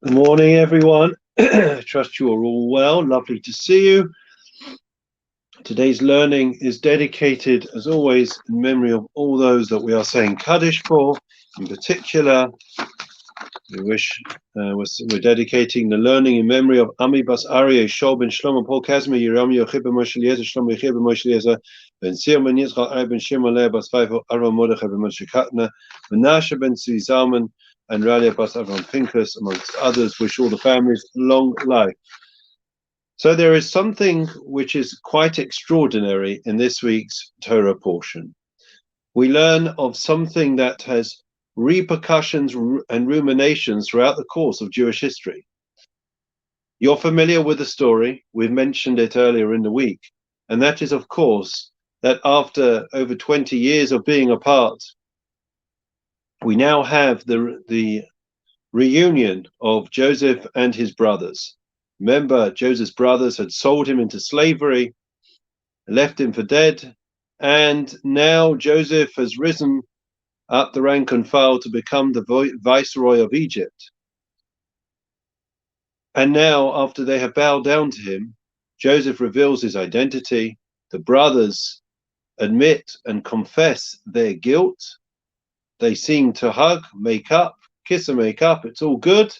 Good morning, everyone. Trust you are all well. Lovely to see you. Today's learning is dedicated, as always, in memory of all those that we are saying Kaddish for. In particular, we're dedicating the learning in memory of Ami Bas Aryeh, Shol ben Shlomo, Paul Kazma, Yeram Yochib ben Moshe Eliezer, Shlomo Yochib ben Moshe Eliezer, Ben Sion ben Yitzchak, Ari ben Shimon Leah Bas Faifo, Aron Mordechai ben Moshe Katna, Menashe ben Tzvi Zalman, and Ralia Bas Avram Pinchas, amongst others. Wish all the families long life. So there is something which is quite extraordinary in this week's Torah portion. We learn of something that has repercussions and ruminations throughout the course of Jewish history. You're familiar with the story. We've mentioned it earlier in the week. And that is, of course, that after over 20 years of being apart, we now have the reunion of Joseph and his brothers. Remember, Joseph's brothers had sold him into slavery, left him for dead, and now Joseph has risen up the rank and file to become the viceroy of Egypt. And now, after they have bowed down to him, Joseph reveals his identity. The brothers admit and confess their guilt. They seem to hug, make up, kiss and make up. It's all good.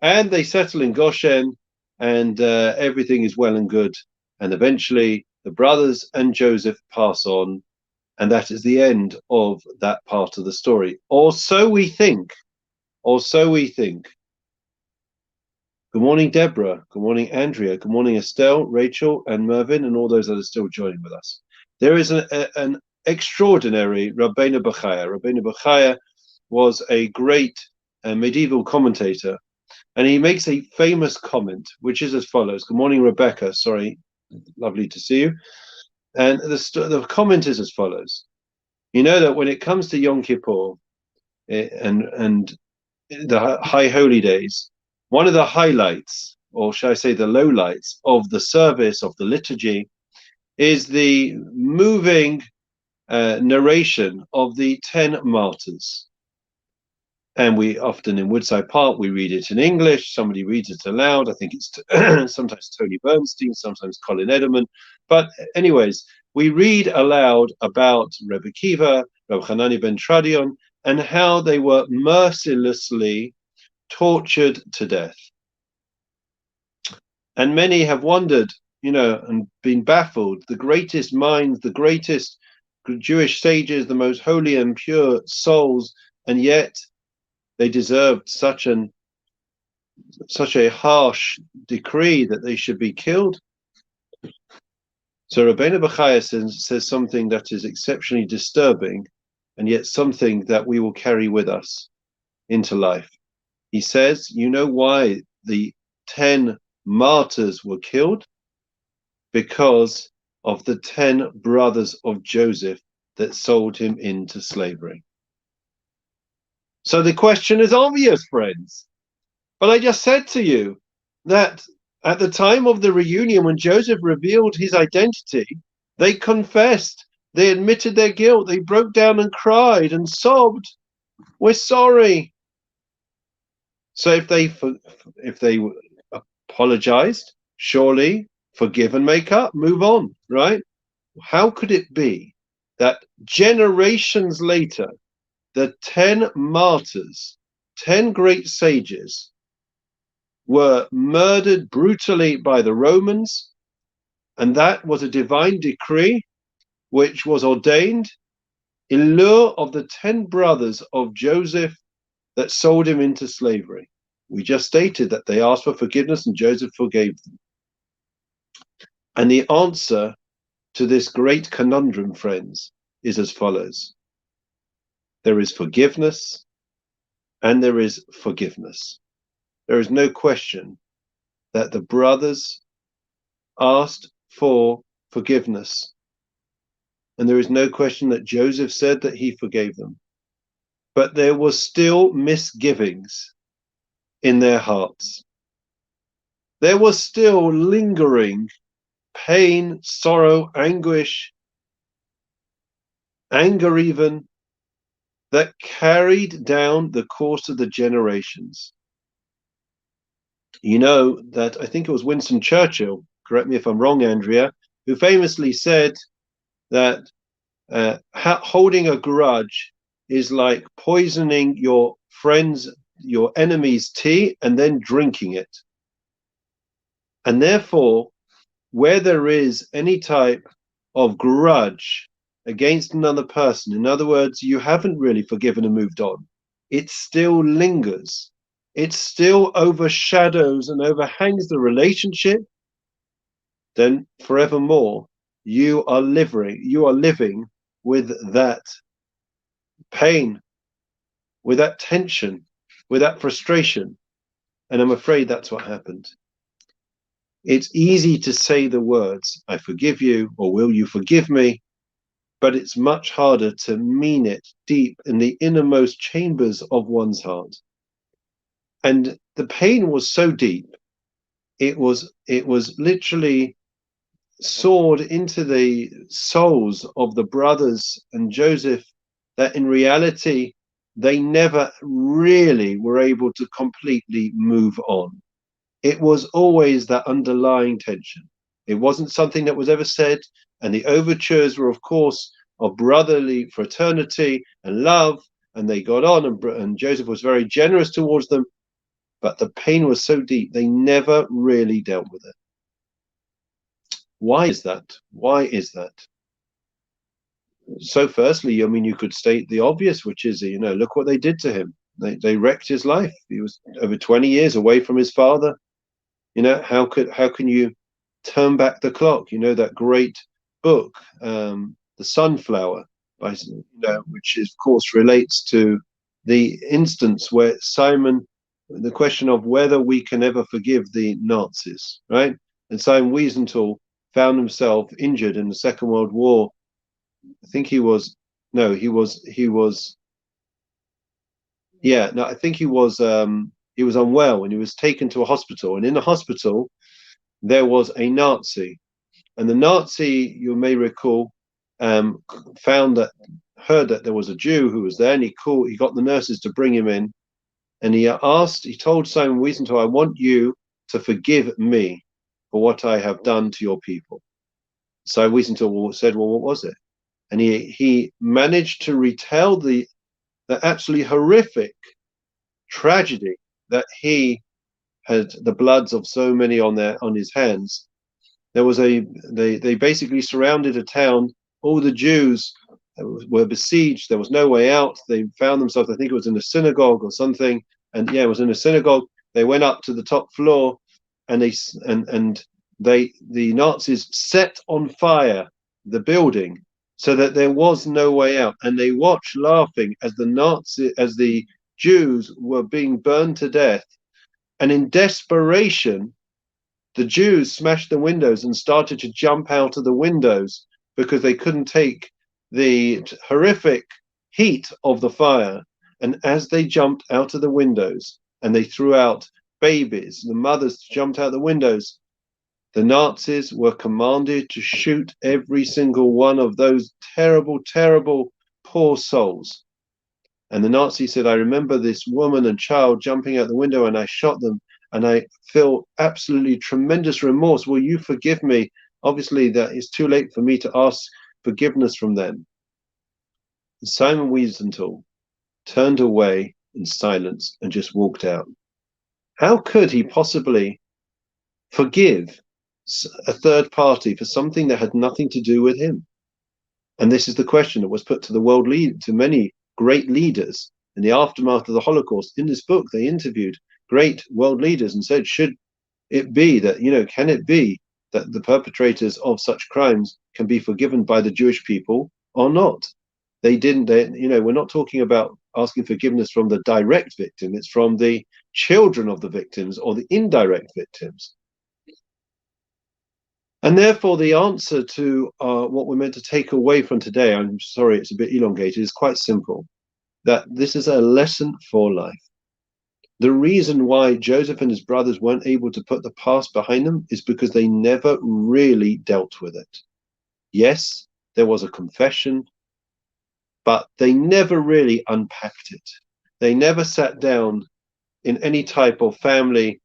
And they settle in Goshen, and everything is well and good. And eventually, the brothers and Joseph pass on, and that is the end of that part of the story. Or so we think. Or so we think. Good morning, Deborah. Good morning, Andrea. Good morning, Estelle, Rachel, and Mervyn, and all those that are still joining with us. There is an extraordinary Rabbeinu Bechaya. Rabbeinu Bechaya was a great medieval commentator, and he makes a famous comment, which is as follows. Good morning, Rebecca. Sorry, lovely to see you. And the comment is as follows. You know that when it comes to Yom Kippur and the High Holy Days, one of the highlights, or shall I say the lowlights, of the service, of the liturgy, is the moving narration of the 10 martyrs. And we often in Woodside Park, we read it in English, somebody reads it aloud. I think it's sometimes Tony Bernstein, sometimes Colin Edelman. But anyways, we read aloud about Rebbe Kiva, Rabbi Hanani ben Tradion, and how they were mercilessly tortured to death. And many have wondered, and been baffled. The greatest minds, the greatest Jewish sages, the most holy and pure souls, and yet they deserved such a harsh decree that they should be killed. So Rabbeinu Bechaya says something that is exceptionally disturbing, and yet something that we will carry with us into life. He says, you know why the 10 martyrs were killed? Because of the 10 brothers of Joseph that sold him into slavery. So the question is obvious, friends. But I just said to you that at the time of the reunion, when Joseph revealed his identity, they confessed, they admitted their guilt, they broke down and cried and sobbed, "We're sorry." So if they apologized, surely forgive and make up, move on, right? How could it be that generations later, the 10 martyrs, 10 great sages, were murdered brutally by the Romans, and that was a divine decree which was ordained in lieu of the 10 brothers of Joseph that sold him into slavery? We just stated that they asked for forgiveness and Joseph forgave them. And the answer to this great conundrum, friends, is as follows. There is forgiveness and there is forgiveness. There is no question that the brothers asked for forgiveness. And there is no question that Joseph said that he forgave them. But there was still misgivings in their hearts. There was still lingering pain, sorrow, anguish, anger even, that carried down the course of the generations. You know that I think it was Winston Churchill, correct me if I'm wrong, Andrea, who famously said that holding a grudge is like poisoning your friend's, your enemy's tea and then drinking it. And therefore, where there is any type of grudge against another person, in other words, you haven't really forgiven and moved on, it still lingers. It still overshadows and overhangs the relationship. Then forevermore, you are living with that pain, with that tension, with that frustration. And I'm afraid that's what happened. It's easy to say the words, I forgive you, or will you forgive me? But it's much harder to mean it deep in the innermost chambers of one's heart. And the pain was so deep, it was literally soared into the souls of the brothers and Joseph, that in reality they never really were able to completely move on. It was always that underlying tension. It wasn't something that was ever said, and the overtures were, of course, of brotherly fraternity and love, and they got on, and Joseph was very generous towards them, but the pain was so deep they never really dealt with it. Why is that? Why is that? So firstly, I mean, you could state the obvious, which is, look what they did to him. They wrecked his life. He was over 20 years away from his father. How can you turn back the clock? That great book, The Sunflower, which is, of course, relates to the instance where Simon, the question of whether we can ever forgive the Nazis, right? And Simon Wiesenthal found himself injured in the Second World War. I think he was, no, he was, yeah, no, I think he was unwell and he was taken to a hospital. And in the hospital, there was a Nazi. And the Nazi, you may recall, found that, heard that there was a Jew who was there, and he got the nurses to bring him in. And he told Simon Wiesenthal, I want you to forgive me for what I have done to your people. So Wiesenthal said, well, what was it? And he managed to retell the absolutely horrific tragedy that he had the bloods of so many on his hands. There was they basically surrounded a town. All the Jews were besieged. There was no way out. They found themselves, I think it was in a synagogue or something. And yeah, it was in a synagogue. They went up to the top floor, and the Nazis set on fire the building so that there was no way out. And they watched laughing as the Jews were being burned to death. And in desperation, the Jews smashed the windows and started to jump out of the windows because they couldn't take the horrific heat of the fire. And as they jumped out of the windows and they threw out babies, the mothers jumped out the windows, the Nazis were commanded to shoot every single one of those terrible, terrible, poor souls. And the Nazi said, I remember this woman and child jumping out the window and I shot them, and I feel absolutely tremendous remorse. Will you forgive me? Obviously, that it's too late for me to ask forgiveness from them. And Simon Wiesenthal turned away in silence and just walked out. How could he possibly forgive a third party for something that had nothing to do with him? And this is the question that was put to the world to many great leaders in the aftermath of the Holocaust. In this book, they interviewed great world leaders and said, should it be that, can it be that the perpetrators of such crimes can be forgiven by the Jewish people or not? They didn't, we're not talking about asking forgiveness from the direct victim, it's from the children of the victims or the indirect victims. And therefore, the answer to what we're meant to take away from today, I'm sorry it's a bit elongated, is quite simple, that this is a lesson for life. The reason why Joseph and his brothers weren't able to put the past behind them is because they never really dealt with it. Yes, there was a confession, but they never really unpacked it. They never sat down in any type of family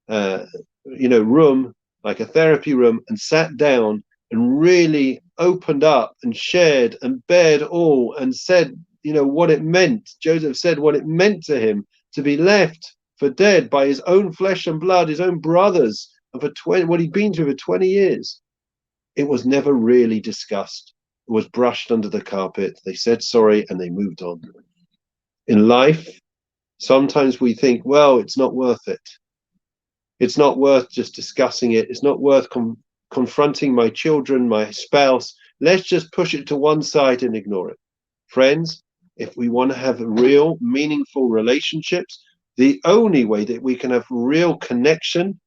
uh, room, like a therapy room, and sat down and really opened up and shared and bared all and said, what it meant. Joseph said what it meant to him to be left for dead by his own flesh and blood, his own brothers, and for what he'd been through for 20 years. It was never really discussed. It was brushed under the carpet. They said sorry and they moved on. In life, sometimes we think, well, it's not worth it. It's not worth just discussing it. It's not worth confronting my children, my spouse. Let's just push it to one side and ignore it. Friends, if we want to have real, meaningful relationships, the only way that we can have real connection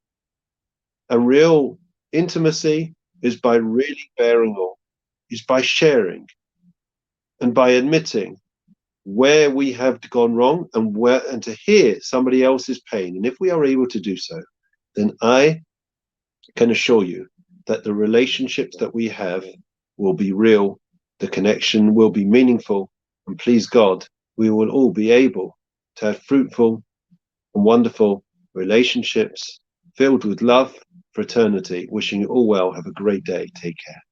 and real intimacy is by really bearing all, is by sharing and by admitting where we have gone wrong and to hear somebody else's pain. And if we are able to do so, then I can assure you that the relationships that we have will be real, the connection will be meaningful, and please God, we will all be able to have fruitful and wonderful relationships filled with love for eternity. Wishing you all well. Have a great day. Take care.